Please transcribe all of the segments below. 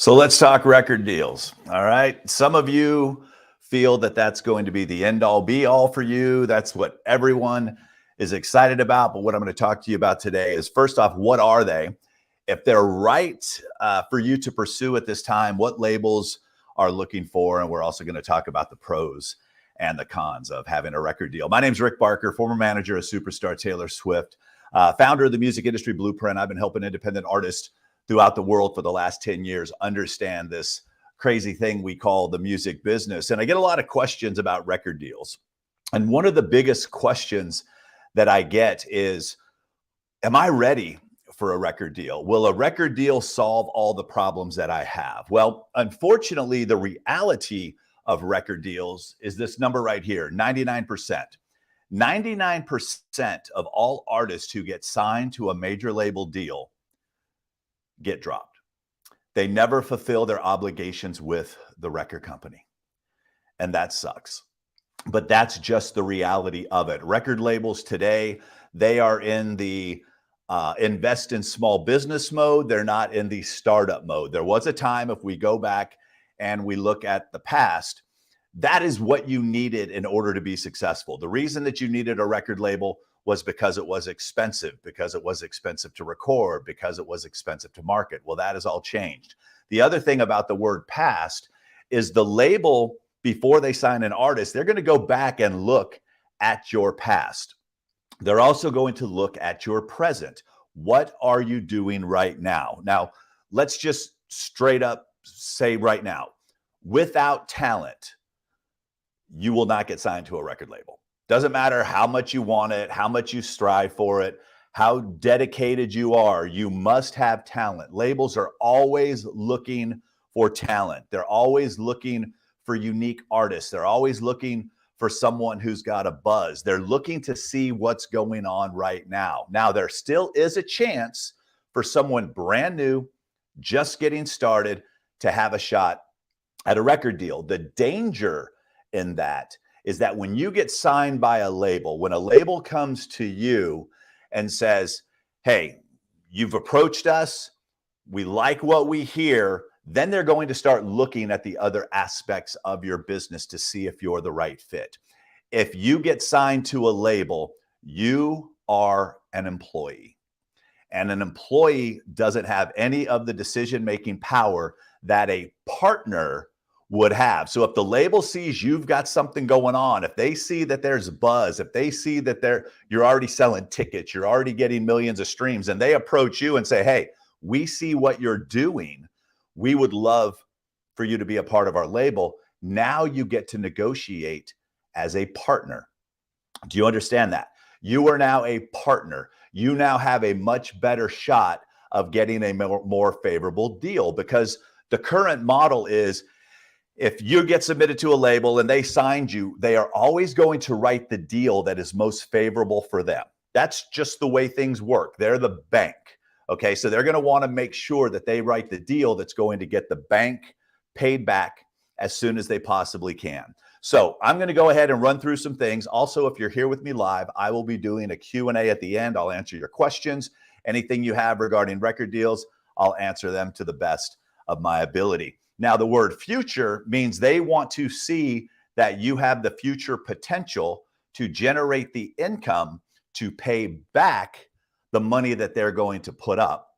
So let's talk record deals. All right. Some of you feel that that's going to be the end all be all for you. That's what everyone is excited about. But what I'm going to talk to you about today is first off, what are they? If they're right for you to pursue at this time, what labels are looking for? And we're also going to talk about the pros and the cons of having a record deal. My name is Rick Barker, former manager of superstar Taylor Swift, founder of the Music Industry Blueprint. I've been helping independent artists throughout the world for the last 10 years understand this crazy thing we call the music business. And I get a lot of questions about record deals. And one of the biggest questions that I get is, am I ready for a record deal? Will a record deal solve all the problems that I have? Well, unfortunately, the reality of record deals is this number right here, 99%. 99% of all artists who get signed to a major label deal get dropped. They never fulfill their obligations with the record company. And that sucks. But that's just the reality of it. Record labels today, they are in the invest in small business mode. They're not in the startup mode. There was a time, if we go back and we look at the past, that is what you needed in order to be successful. The reason that you needed a record label was because it was expensive to record, because it was expensive to market. Well, that has all changed. The other thing about the word past is the label, before they sign an artist, they're going to go back and look at your past. They're also going to look at your present. What are you doing right now? Now, let's just straight up say right now, without talent, you will not get signed to a record label. Doesn't matter how much you want it, how much you strive for it, how dedicated you are, you must have talent. Labels are always looking for talent. They're always looking for unique artists. They're always looking for someone who's got a buzz. They're looking to see what's going on right now. Now, there still is a chance for someone brand new, just getting started, to have a shot at a record deal. The danger in that is that when you get signed by a label, when a label comes to you and says, hey, you've approached us, we like what we hear, then they're going to start looking at the other aspects of your business to see if you're the right fit. If you get signed to a label, you are an employee. And an employee doesn't have any of the decision-making power that a partner would have. So if the label sees you've got something going on, if they see that there's buzz, if they see that you're already selling tickets, you're already getting millions of streams, and they approach you and say, hey, we see what you're doing, we would love for you to be a part of our label. Now you get to negotiate as a partner. Do you understand that? You are now a partner. You now have a much better shot of getting a more favorable deal, because the current model is, if you get submitted to a label and they signed you, they are always going to write the deal that is most favorable for them. That's just the way things work. They're the bank. Okay, so they're going to want to make sure that they write the deal that's going to get the bank paid back as soon as they possibly can. So I'm going to go ahead and run through some things. Also, if you're here with me live, I will be doing a Q&A at the end. I'll answer your questions. Anything you have regarding record deals, I'll answer them to the best of my ability. Now, the word future means they want to see that you have the future potential to generate the income to pay back the money that they're going to put up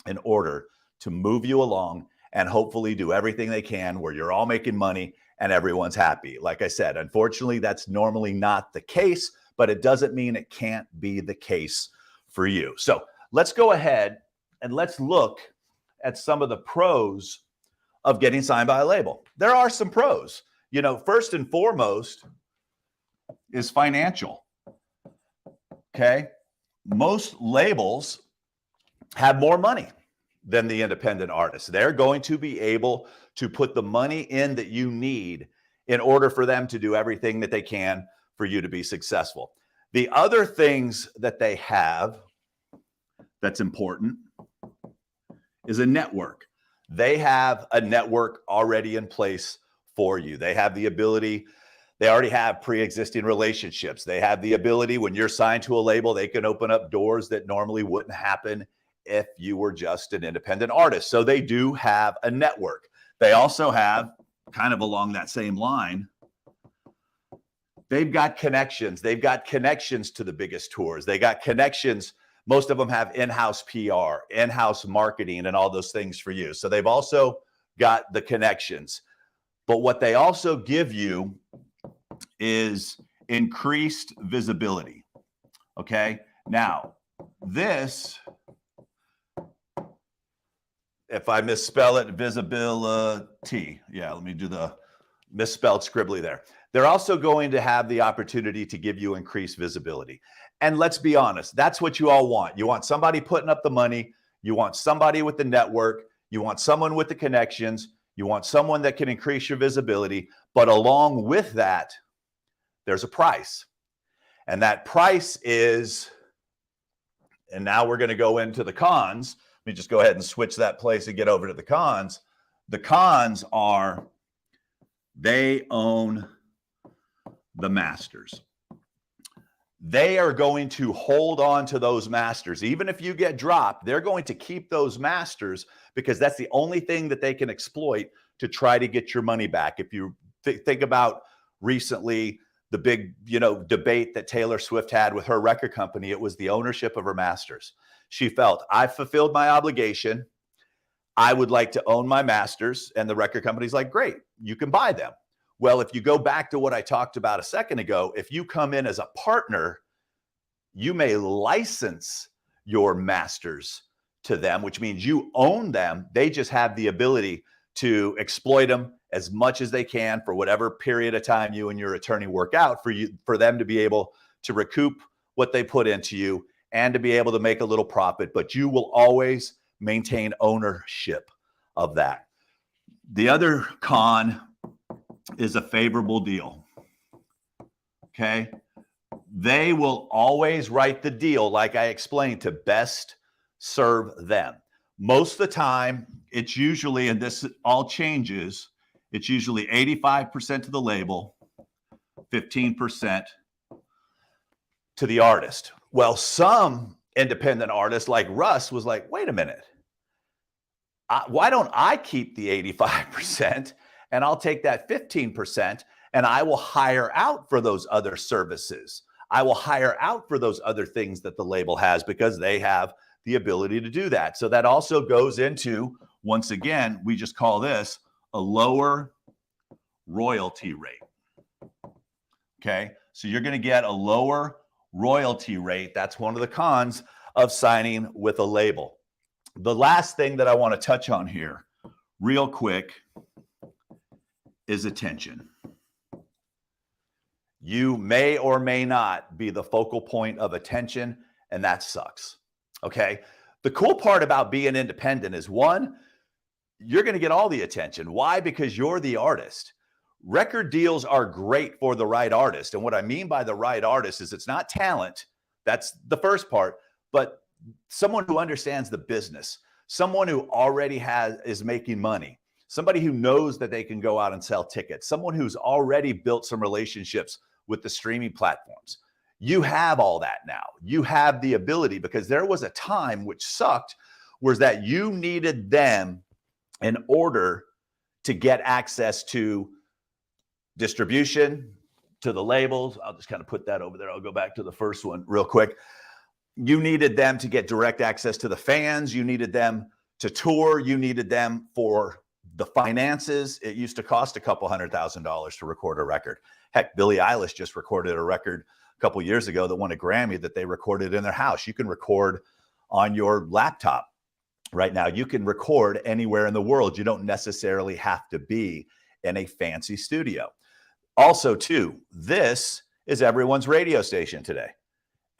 in order to move you along and hopefully do everything they can where you're all making money and everyone's happy. Like I said, unfortunately, that's normally not the case, but it doesn't mean it can't be the case for you. So let's go ahead and let's look at some of the pros of getting signed by a label. There are some pros. You know, first and foremost is financial. Okay. Most labels have more money than the independent artists. They're going to be able to put the money in that you need in order for them to do everything that they can for you to be successful. The other things that they have that's important is a network. They have a network already in place for you. They have the ability, they already have pre-existing relationships. They have the ability, when you're signed to a label, they can open up doors that normally wouldn't happen if you were just an independent artist. So they do have a network. They also have, kind of along that same line, they've got connections. They've got connections to the biggest tours. They got connections. Most of them have in-house PR, in-house marketing, and all those things for you. So they've also got the connections. But what they also give you is increased visibility. Okay. Now, this, if I misspell it, visibility. Yeah, let me do the misspelled scribbly there. They're also going to have the opportunity to give you increased visibility. And let's be honest, that's what you all want. You want somebody putting up the money. You want somebody with the network. You want someone with the connections. You want someone that can increase your visibility. But along with that, there's a price. And that price is, and now we're going to go into the cons. Let me just go ahead and switch that place and get over to the cons. The cons are they own the masters. They are going to hold on to those masters. Even if you get dropped, they're going to keep those masters because that's the only thing that they can exploit to try to get your money back. If you think about recently the big, debate that Taylor Swift had with her record company, it was the ownership of her masters. She felt, I've fulfilled my obligation. I would like to own my masters. And the record company's like, great, you can buy them. Well, if you go back to what I talked about a second ago, if you come in as a partner, you may license your masters to them, which means you own them. They just have the ability to exploit them as much as they can for whatever period of time you and your attorney work out for them to be able to recoup what they put into you and to be able to make a little profit, but you will always maintain ownership of that. The other con is a favorable deal. Okay. They will always write the deal, like I explained, to best serve them. Most of the time, it's usually, and this all changes, it's usually 85% to the label, 15% to the artist. Well, some independent artists like Russ was like, wait a minute, why don't I keep the 85% and I'll take that 15% and I will hire out for those other services. I will hire out for those other things that the label has because they have the ability to do that. So that also goes into, once again, we just call this a lower royalty rate. Okay, so you're going to get a lower royalty rate. That's one of the cons of signing with a label. The last thing that I want to touch on here real quick is attention. You may or may not be the focal point of attention, and that sucks. Okay. The cool part about being independent is, one, you're going to get all the attention. Why? Because you're the artist. Record deals are great for the right artist. And what I mean by the right artist is it's not talent. That's the first part, but someone who understands the business, someone who already is making money, somebody who knows that they can go out and sell tickets, someone who's already built some relationships with the streaming platforms. You have all that now. You have the ability, because there was a time which sucked, was that you needed them in order to get access to distribution, to the labels. I'll just kind of put that over there. I'll go back to the first one real quick. You needed them to get direct access to the fans. You needed them to tour. You needed them for the finances. It used to cost a couple $100,000 to record a record. Heck, Billie Eilish just recorded a record a couple years ago that won a Grammy that they recorded in their house. You can record on your laptop right now. You can record anywhere in the world. You don't necessarily have to be in a fancy studio. Also, too, this is everyone's radio station today.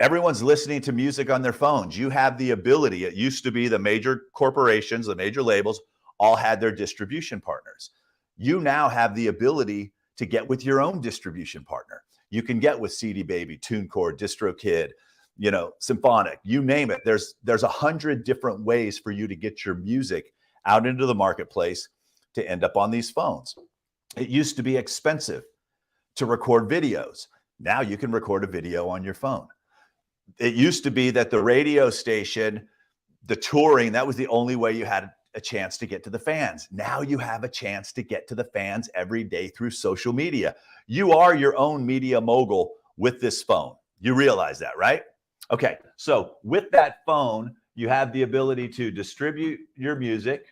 Everyone's listening to music on their phones. You have the ability. It used to be the major corporations, the major labels, all had their distribution partners. You now have the ability to get with your own distribution partner. You can get with CD Baby, TuneCore, DistroKid, Symphonic, you name it. There's 100 different ways for you to get your music out into the marketplace to end up on these phones. It used to be expensive to record videos. Now you can record a video on your phone. It used to be that the radio station, the touring, that was the only way you had a chance to get to the fans. Now you have a chance to get to the fans every day through social media. You are your own media mogul with this phone. You realize that, right? Okay, so with that phone, you have the ability to distribute your music.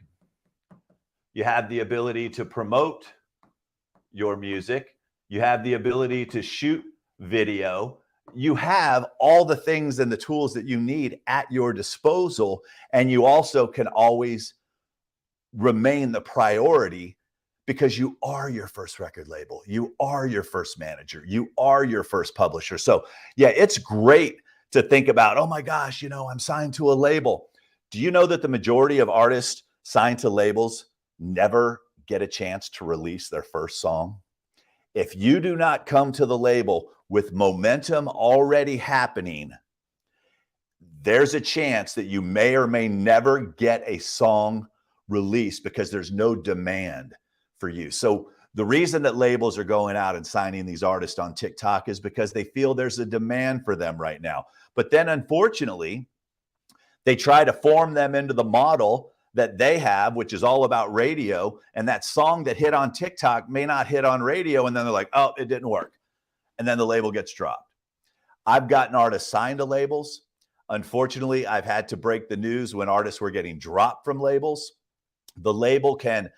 You have the ability to promote your music. You have the ability to shoot video. You have all the things and the tools that you need at your disposal. And you also can always remain the priority because you are your first record label. You are your first manager. You are your first publisher. So yeah, it's great to think about, oh my gosh, I'm signed to a label. Do you know that the majority of artists signed to labels never get a chance to release their first song? If you do not come to the label with momentum already happening, there's a chance that you may or may never get a song released because there's no demand for you. So the reason that labels are going out and signing these artists on TikTok is because they feel there's a demand for them right now. But then unfortunately, they try to form them into the model that they have, which is all about radio. And that song that hit on TikTok may not hit on radio. And then they're like, oh, it didn't work. And then the label gets dropped. I've gotten artists signed to labels. Unfortunately, I've had to break the news when artists were getting dropped from labels. The label can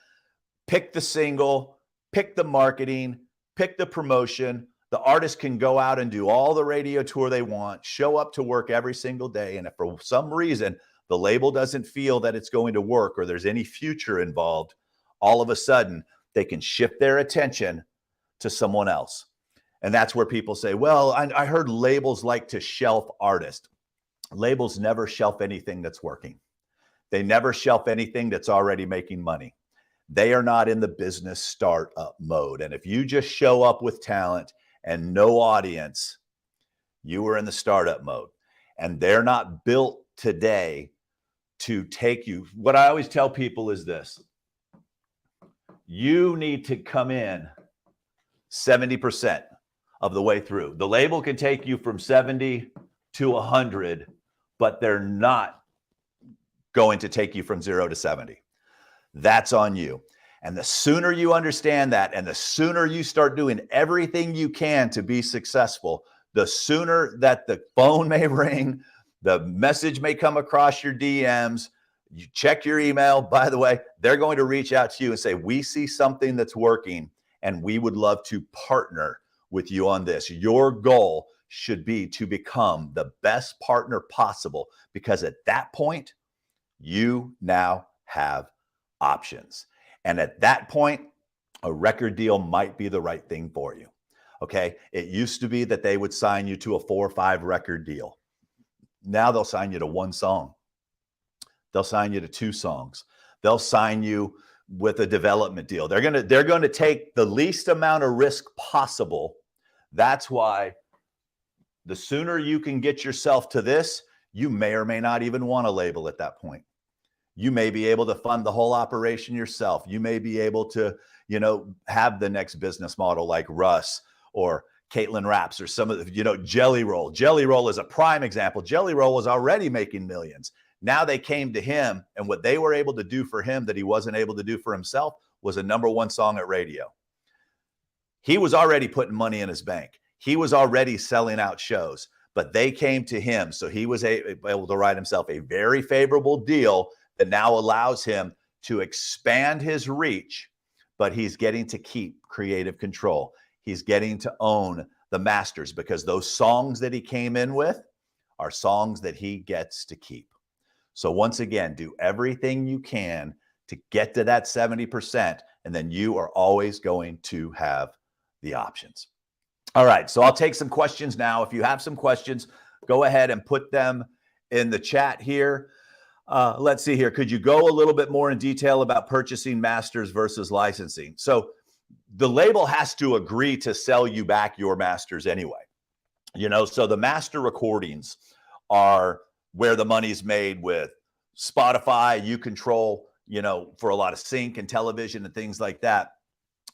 pick the single, pick the marketing, pick the promotion. The artist can go out and do all the radio tour they want, show up to work every single day. And if for some reason the label doesn't feel that it's going to work or there's any future involved, all of a sudden they can shift their attention to someone else. And that's where people say, well, I heard labels like to shelf artists. Labels never shelf anything that's working. They never shelf anything that's already making money. They are not in the business startup mode. And if you just show up with talent and no audience, you are in the startup mode. And they're not built today to take you. What I always tell people is this: you need to come in 70% of the way through. The label can take you from 70 to 100, but they're not going to take you from 0 to 70. That's on you. And the sooner you understand that, and the sooner you start doing everything you can to be successful, the sooner that the phone may ring, the message may come across your DMs, you check your email. By the way, they're going to reach out to you and say, we see something that's working and we would love to partner with you on this. Your goal should be to become the best partner possible, because at that point, you now have options. And at that point, a record deal might be the right thing for you. Okay. It used to be that they would sign you to a 4 or 5 record deal. Now they'll sign you to 1 song. They'll sign you to 2 songs. They'll sign you with a development deal. They're going to take the least amount of risk possible. That's why the sooner you can get yourself to this, you may or may not even want a label at that point. You may be able to fund the whole operation yourself. You may be able to, have the next business model like Russ or Caitlin Raps or some of the, Jelly Roll. Jelly Roll is a prime example. Jelly Roll was already making millions. Now they came to him, and what they were able to do for him that he wasn't able to do for himself was a #1 song at radio. He was already putting money in his bank. He was already selling out shows, but they came to him. So he was able to write himself a very favorable deal that now allows him to expand his reach, but he's getting to keep creative control. He's getting to own the masters, because those songs that he came in with are songs that he gets to keep. So once again, do everything you can to get to that 70%, and then you are always going to have the options. All right, so I'll take some questions now. If you have some questions, go ahead and put them in the chat here. Let's see here. Could you go a little bit more in detail about purchasing masters versus licensing? So the label has to agree to sell you back your masters anyway. So the master recordings are where the money's made with Spotify. You control, for a lot of sync and television and things like that.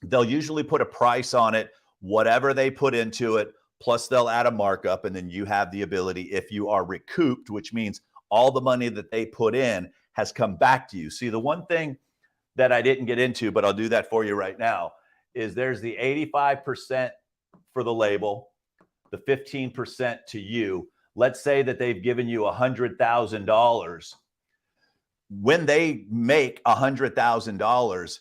They'll usually put a price on it, whatever they put into it, plus they'll add a markup. And then you have the ability, if you are recouped, which means all the money that they put in has come back to you. See, the one thing that I didn't get into, but I'll do that for you right now, is there's the 85% for the label, the 15% to you. Let's say that they've given you $100,000. When they make $100,000,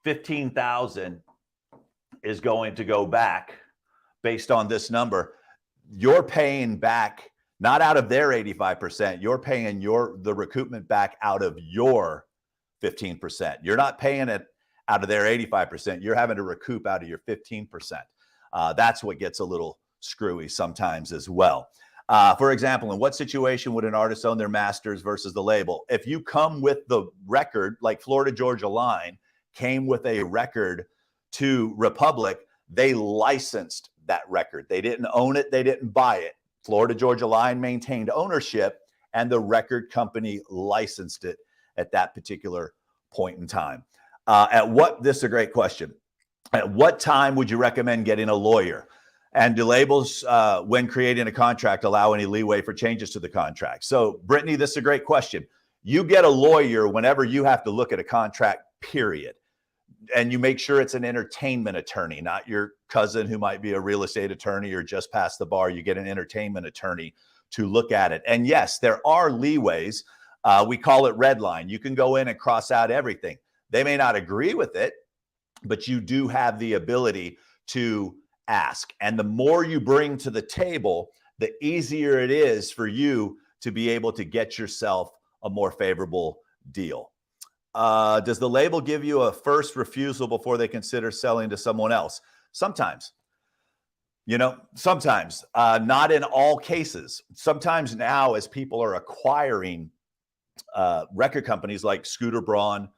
15,000 is going to go back based on this number. You're paying back not out of their 85%. You're paying the recoupment back out of your 15%. You're not paying it out of their 85%. You're having to recoup out of your 15%. That's what gets a little screwy sometimes as well. For example, in what situation would an artist own their masters versus the label? If you come with the record, like Florida Georgia Line came with a record to Republic, they licensed that record. They didn't own it. They didn't buy it. Florida Georgia Line maintained ownership, and the record company licensed it at that particular point in time. This is a great question. At what time would you recommend getting a lawyer? And do labels, when creating a contract, allow any leeway for changes to the contract? So, Brittany, this is a great question. You get a lawyer whenever you have to look at a contract, period. And you make sure it's an entertainment attorney, not your cousin who might be a real estate attorney or just past the bar. You get an entertainment attorney to look at it. And yes, there are leeways. We call it red line. You can go in and cross out everything. They may not agree with it, but you do have the ability to ask. And the more you bring to the table, the easier it is for you to be able to get yourself a more favorable deal. Does the label give you a first refusal before they consider selling to someone else? Sometimes. Sometimes, not in all cases. Sometimes now, as people are acquiring record companies like Scooter Braun,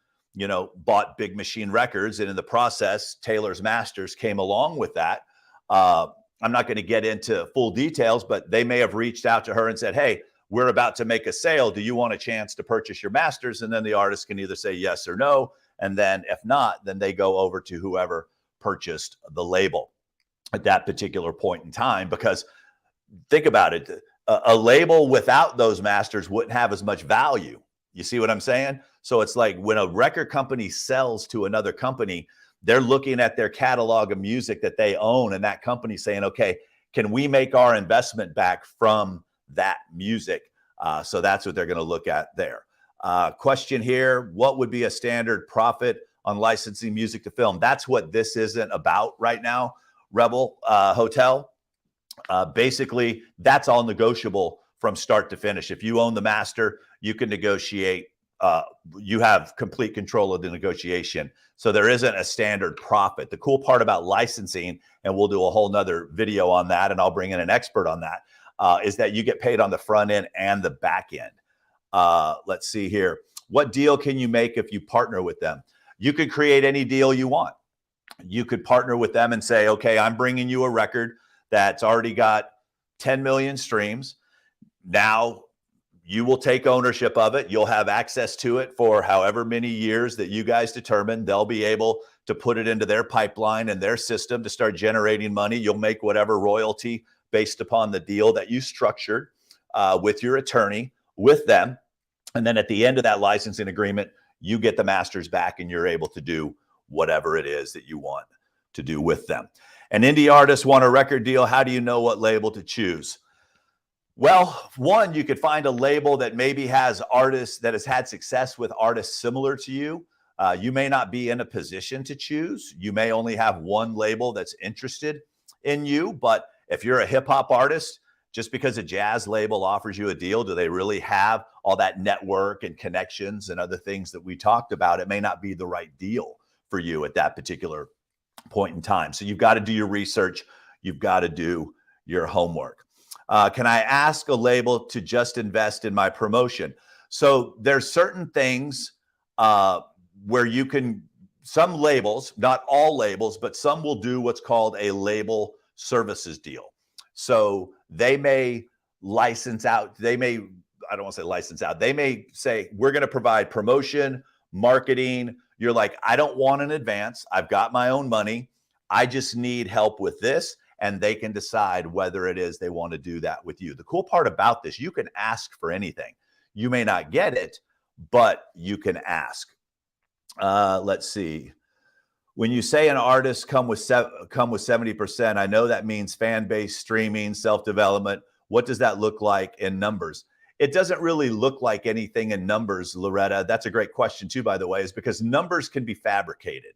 bought Big Machine Records, and in the process, Taylor's Masters came along with that. I'm not going to get into full details, but they may have reached out to her and said, hey, we're about to make a sale. Do you want a chance to purchase your masters? And then the artist can either say yes or no. And then if not, then they go over to whoever purchased the label at that particular point in time. Because think about it, a label without those masters wouldn't have as much value. You see what I'm saying? So it's like when a record company sells to another company, they're looking at their catalog of music that they own, and that company saying, okay, can we make our investment back from that music? So that's what they're going to look at there. Question here, what would be a standard profit on licensing music to film? That's what this isn't about right now, Rebel Hotel. Basically, that's all negotiable from start to finish. If you own the master, you can negotiate. You have complete control of the negotiation. So there isn't a standard profit. The cool part about licensing, and we'll do a whole nother video on that, and I'll bring in an expert on that, is that you get paid on the front end and the back end. Let's see here. What deal can you make if you partner with them? You could create any deal you want. You could partner with them and say, okay, I'm bringing you a record that's already got 10 million streams. Now you will take ownership of it. You'll have access to it for however many years that you guys determine. They'll be able to put it into their pipeline and their system to start generating money. You'll make whatever royalty based upon the deal that you structured with your attorney, with them. And then at the end of that licensing agreement, you get the masters back and you're able to do whatever it is that you want to do with them. An indie artist want a record deal. How do you know what label to choose? Well, one, you could find a label that maybe has artists that has had success with artists similar to you. You may not be in a position to choose. You may only have one label that's interested in you. But if you're a hip hop artist, just because a jazz label offers you a deal, do they really have all that network and connections and other things that we talked about? It may not be the right deal for you at that particular point in time. So you've got to do your research. You've got to do your homework. Can I ask a label to just invest in my promotion? So there's certain things where you can, some labels, not all labels, but some will do what's called a label services deal. So they may license out, I don't want to say license out, they may say, we're going to provide promotion, marketing. You're like, I don't want an advance. I've got my own money. I just need help with this. And they can decide whether it is they want to do that with you. The cool part about this, you can ask for anything. You may not get it, but you can ask. Let's see. When you say an artist come with 70%, I know that means fan base, streaming, self-development. What does that look like in numbers? It doesn't really look like anything in numbers, Loretta. That's a great question too, by the way, is because numbers can be fabricated.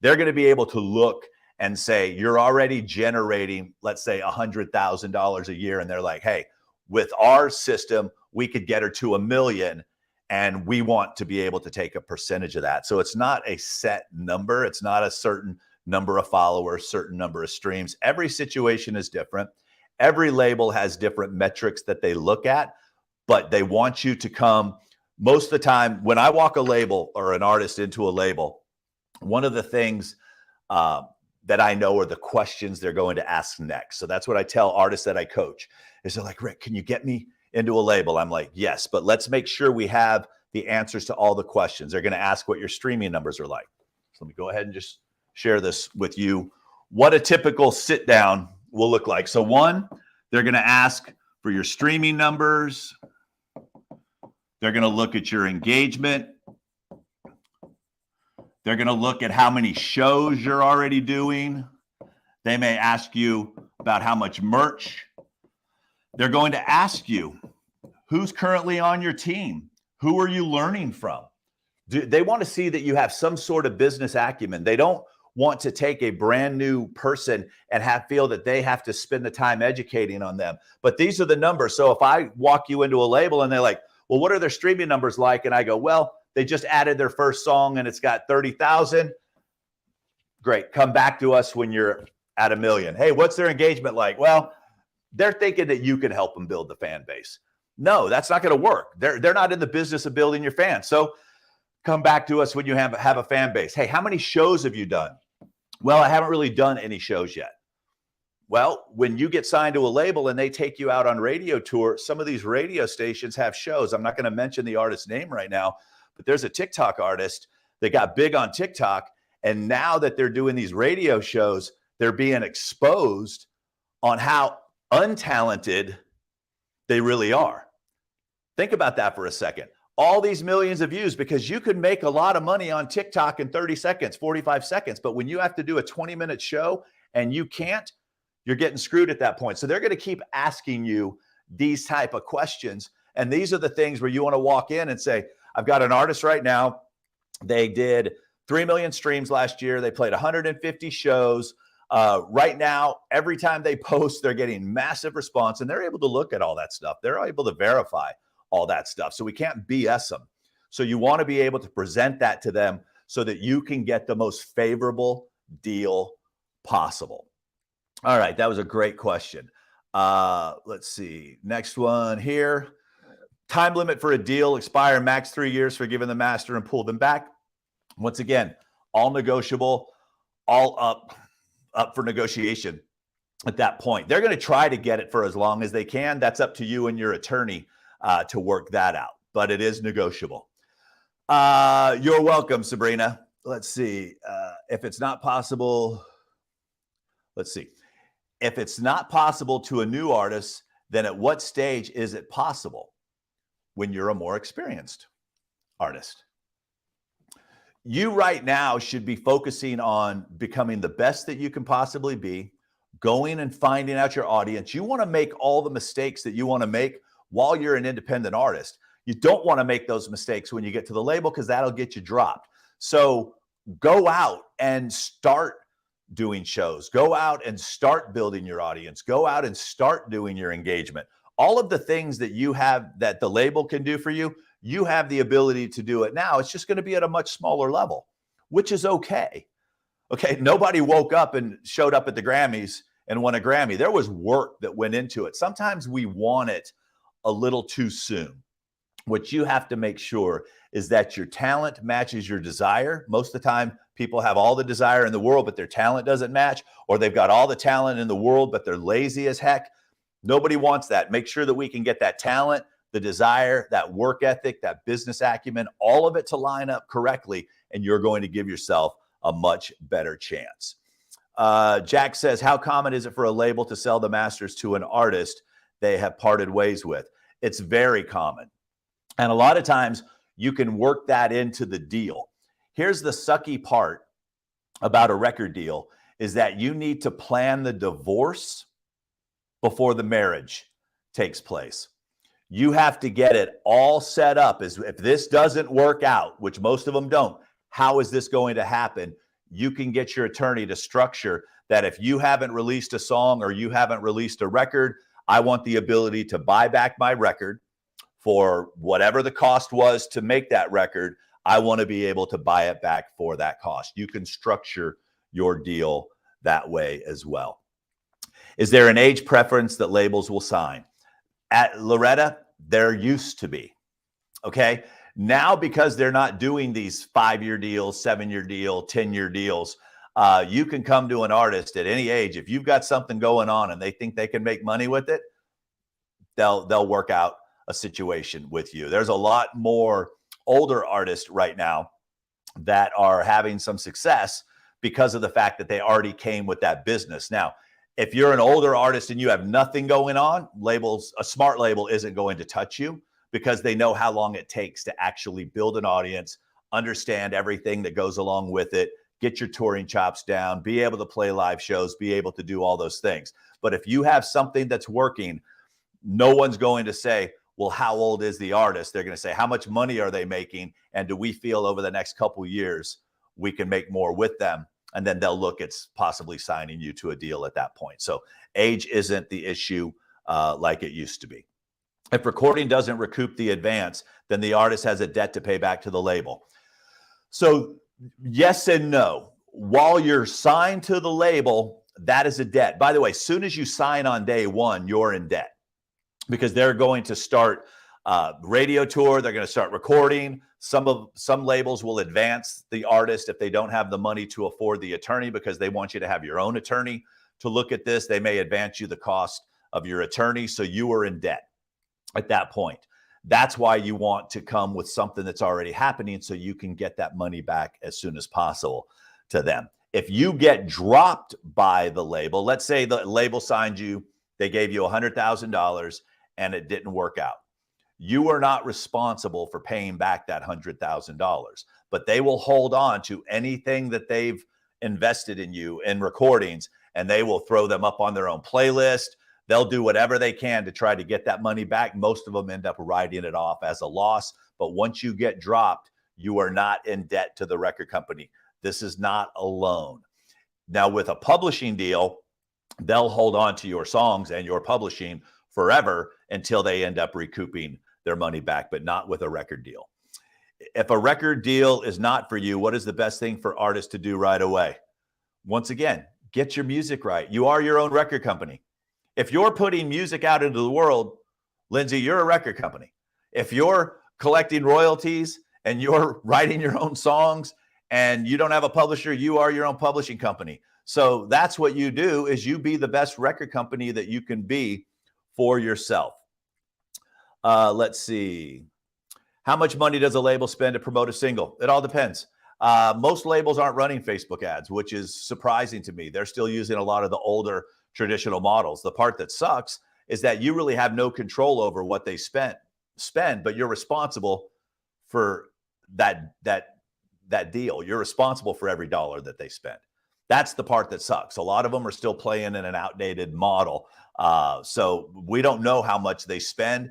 They're going to be able to look and say, you're already generating, let's say, $100,000 a year. And they're like, hey, with our system, we could get her to $1 million. And we want to be able to take a percentage of that. So it's not a set number. It's not a certain number of followers, certain number of streams. Every situation is different. Every label has different metrics that they look at, but they want you to come. Most of the time, when I walk a label or an artist into a label, one of the things that I know are the questions they're going to ask next. So that's what I tell artists that I coach is they're like, Rick, can you get me into a label? I'm like, yes, but let's make sure we have the answers to all the questions. They're going to ask what your streaming numbers are like. So let me go ahead and just share this with you. What a typical sit down will look like. So one, they're going to ask for your streaming numbers. They're going to look at your engagement. They're going to look at how many shows you're already doing. They may ask you about how much merch. They're going to ask you who's currently on your team. Who are you learning from? They want to see that you have some sort of business acumen. They don't want to take a brand new person and feel that they have to spend the time educating on them. But these are the numbers. So if I walk you into a label and they're like, well, what are their streaming numbers like? And I go, well, they just added their first song and it's got 30,000. Great. Come back to us when you're at 1 million. Hey, what's their engagement like? Well, they're thinking that you can help them build the fan base. No, that's not going to work. They're not in the business of building your fans. So come back to us when you have a fan base. Hey, how many shows have you done? Well, I haven't really done any shows yet. Well, when you get signed to a label and they take you out on radio tour, some of these radio stations have shows. I'm not going to mention the artist's name right now, but there's a TikTok artist that got big on TikTok. And now that they're doing these radio shows, they're being exposed on how untalented they really are. Think about that for a second. All these millions of views, because you could make a lot of money on TikTok in 30 seconds, 45 seconds. But when you have to do a 20-minute show and you can't, you're getting screwed at that point. So they're going to keep asking you these type of questions. And these are the things where you want to walk in and say, I've got an artist right now. They did 3 million streams last year. They played 150 shows. Right now, every time they post, they're getting massive response, and they're able to look at all that stuff. They're able to verify all that stuff. So we can't BS them. So you want to be able to present that to them so that you can get the most favorable deal possible. All right. That was a great question. Let's see. Next one here. Time limit for a deal, expire max 3 years for giving the master and pull them back. Once again, all negotiable, all up for negotiation at that point. They're going to try to get it for as long as they can. That's up to you and your attorney to work that out, but it is negotiable. You're welcome, Sabrina. Let's see. If it's not possible, let's see. If it's not possible to a new artist, then at what stage is it possible? When you're a more experienced artist. You right now should be focusing on becoming the best that you can possibly be, going and finding out your audience. You want to make all the mistakes that you want to make while you're an independent artist. You don't want to make those mistakes when you get to the label because that'll get you dropped. So go out and start doing shows. Go out and start building your audience. Go out and start doing your engagement. All of the things that you have that the label can do for you, you have the ability to do it now. It's just going to be at a much smaller level, which is okay. Okay, nobody woke up and showed up at the Grammys and won a Grammy. There was work that went into it. Sometimes we want it a little too soon. What you have to make sure is that your talent matches your desire. Most of the time, people have all the desire in the world, but their talent doesn't match, or they've got all the talent in the world, but they're lazy as heck. Nobody wants that. Make sure that we can get that talent, the desire, that work ethic, that business acumen, all of it to line up correctly, and you're going to give yourself a much better chance. Jack says, how common is it for a label to sell the masters to an artist they have parted ways with? It's very common. And a lot of times you can work that into the deal. Here's the sucky part about a record deal is that you need to plan the divorce before the marriage takes place. You have to get it all set up. As if this doesn't work out, which most of them don't, how is this going to happen? You can get your attorney to structure that if you haven't released a song or you haven't released a record, I want the ability to buy back my record for whatever the cost was to make that record. I want to be able to buy it back for that cost. You can structure your deal that way as well. Is there an age preference that labels will sign? At Loretta, there used to be. Okay. Now, because they're not doing these 5-year deals, 7-year deal, 10-year deals, you can come to an artist at any age. If you've got something going on and they think they can make money with it, they'll work out a situation with you. There's a lot more older artists right now that are having some success because of the fact that they already came with that business. Now, if you're an older artist and you have nothing going on, a smart label isn't going to touch you because they know how long it takes to actually build an audience, understand everything that goes along with it, get your touring chops down, be able to play live shows, be able to do all those things. But if you have something that's working, no one's going to say, well, how old is the artist? They're going to say, how much money are they making? And do we feel over the next couple of years we can make more with them? And then they'll look at possibly signing you to a deal at that point. So age isn't the issue like it used to be. If recording doesn't recoup the advance, then the artist has a debt to pay back to the label. So yes and no. While you're signed to the label, that is a debt. By the way, as soon as you sign on day one, you're in debt because they're going to start radio tour. They're going to start recording. Some labels will advance the artist if they don't have the money to afford the attorney because they want you to have your own attorney to look at this. They may advance you the cost of your attorney. So you are in debt at that point. That's why you want to come with something that's already happening so you can get that money back as soon as possible to them. If you get dropped by the label, let's say the label signed you, they gave you $100,000 and it didn't work out. You are not responsible for paying back that $100,000, but they will hold on to anything that they've invested in you in recordings, and they will throw them up on their own playlist. They'll do whatever they can to try to get that money back. Most of them end up writing it off as a loss. But once you get dropped, you are not in debt to the record company. This is not a loan. Now, with a publishing deal, they'll hold on to your songs and your publishing forever until they end up recouping their money back, but not with a record deal. If a record deal is not for you, what is the best thing for artists to do right away? Once again, get your music right. You are your own record company. If you're putting music out into the world, Lindsay, you're a record company. If you're collecting royalties and you're writing your own songs and you don't have a publisher, you are your own publishing company. So that's what you do, is you be the best record company that you can be for yourself. Let's see. How much money does a label spend to promote a single? It all depends. Most labels aren't running Facebook ads, which is surprising to me. They're still using a lot of the older traditional models. The part that sucks is that you really have no control over what they spend, but you're responsible for that deal. You're responsible for every dollar that they spend. That's the part that sucks. A lot of them are still playing in an outdated model. So we don't know how much they spend.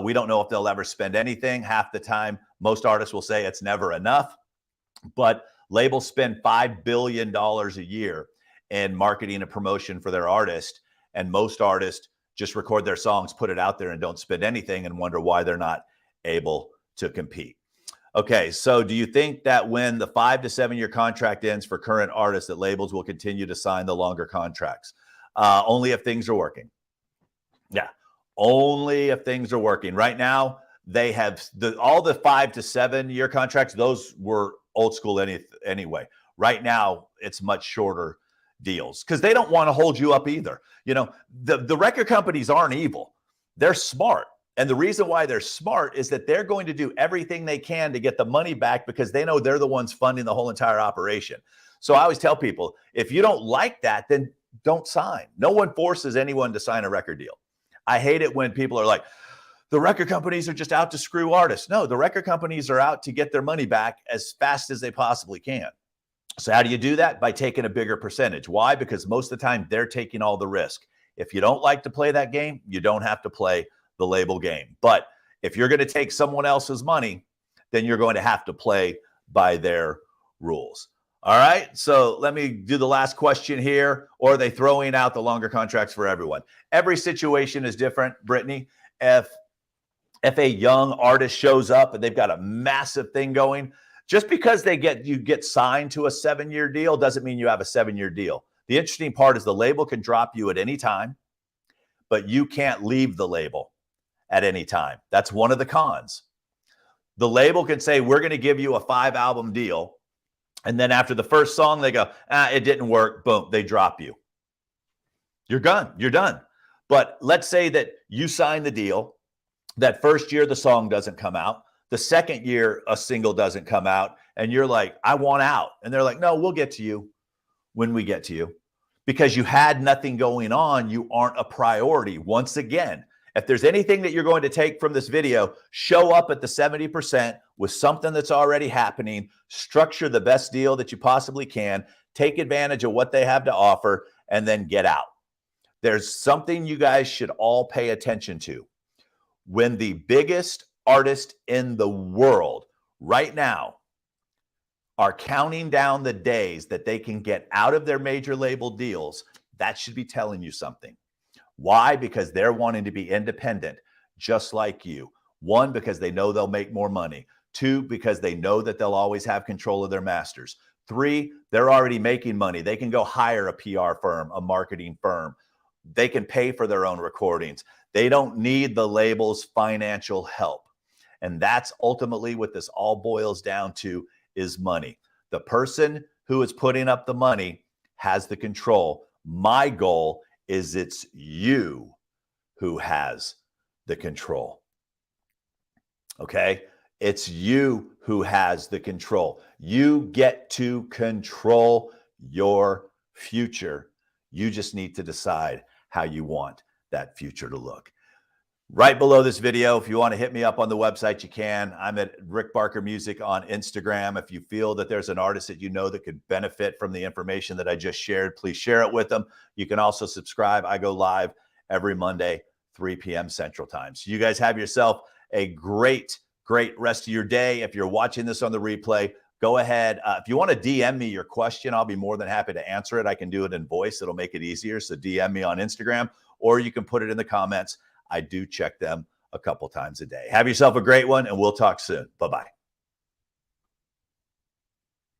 We don't know if they'll ever spend anything. Half the time, most artists will say it's never enough. But labels spend $5 billion a year in marketing and promotion for their artist. And most artists just record their songs, put it out there, and don't spend anything and wonder why they're not able to compete. Okay, so do you think that when the 5 to 7 year contract ends for current artists, that labels will continue to sign the longer contracts? Only if things are working. Yeah, only if things are working. Right now, they have all the 5 to 7 year contracts. Those were old school anyway. Right now, it's much shorter deals because they don't want to hold you up either. You know, the record companies aren't evil. They're smart. And the reason why they're smart is that they're going to do everything they can to get the money back because they know they're the ones funding the whole entire operation. So I always tell people, if you don't like that, then don't sign. No one forces anyone to sign a record deal. I hate it when people are like, the record companies are just out to screw artists. No, the record companies are out to get their money back as fast as they possibly can. So how do you do that? By taking a bigger percentage. Why? Because most of the time they're taking all the risk. If you don't like to play that game, you don't have to play the label game. But if you're going to take someone else's money, then you're going to have to play by their rules. All right, so let me do the last question here. Or are they throwing out the longer contracts for everyone? Every situation is different, Brittany. If a young artist shows up and they've got a massive thing going, just because you get signed to a 7-year deal doesn't mean you have a 7-year deal. The interesting part is the label can drop you at any time, but you can't leave the label at any time. That's one of the cons. The label can say, we're going to give you a 5-album deal. And then after the first song, they go, it didn't work. Boom, they drop you. You're gone. You're done. But let's say that you sign the deal. That first year, the song doesn't come out. The second year, a single doesn't come out. And you're like, I want out. And they're like, no, we'll get to you when we get to you. Because you had nothing going on, you aren't a priority. Once again, if there's anything that you're going to take from this video, show up at the 70% with something that's already happening, structure the best deal that you possibly can, take advantage of what they have to offer, and then get out. There's something you guys should all pay attention to. When the biggest artists in the world right now are counting down the days that they can get out of their major label deals, that should be telling you something. Why? Because they're wanting to be independent, just like you. 1, because they know they'll make more money. 2, because they know that they'll always have control of their masters. 3, they're already making money. They can go hire a PR firm, a marketing firm. They can pay for their own recordings. They don't need the label's financial help. And that's ultimately what this all boils down to, is money. The person who is putting up the money has the control. My goal is it's you who has the control. Okay? It's you who has the control. You get to control your future. You just need to decide how you want that future to look. Right below this video, if you want to hit me up on the website, you can. I'm at Rick Barker Music on Instagram. If you feel that there's an artist that you know that could benefit from the information that I just shared, please share it with them. You can also subscribe. I go live every Monday, 3 p.m. Central Time. So you guys have yourself a great rest of your day. If you're watching this on the replay, go ahead. If you want to DM me your question, I'll be more than happy to answer it. I can do it in voice. It'll make it easier. So DM me on Instagram, or you can put it in the comments. I do check them a couple times a day. Have yourself a great one, and we'll talk soon. Bye-bye.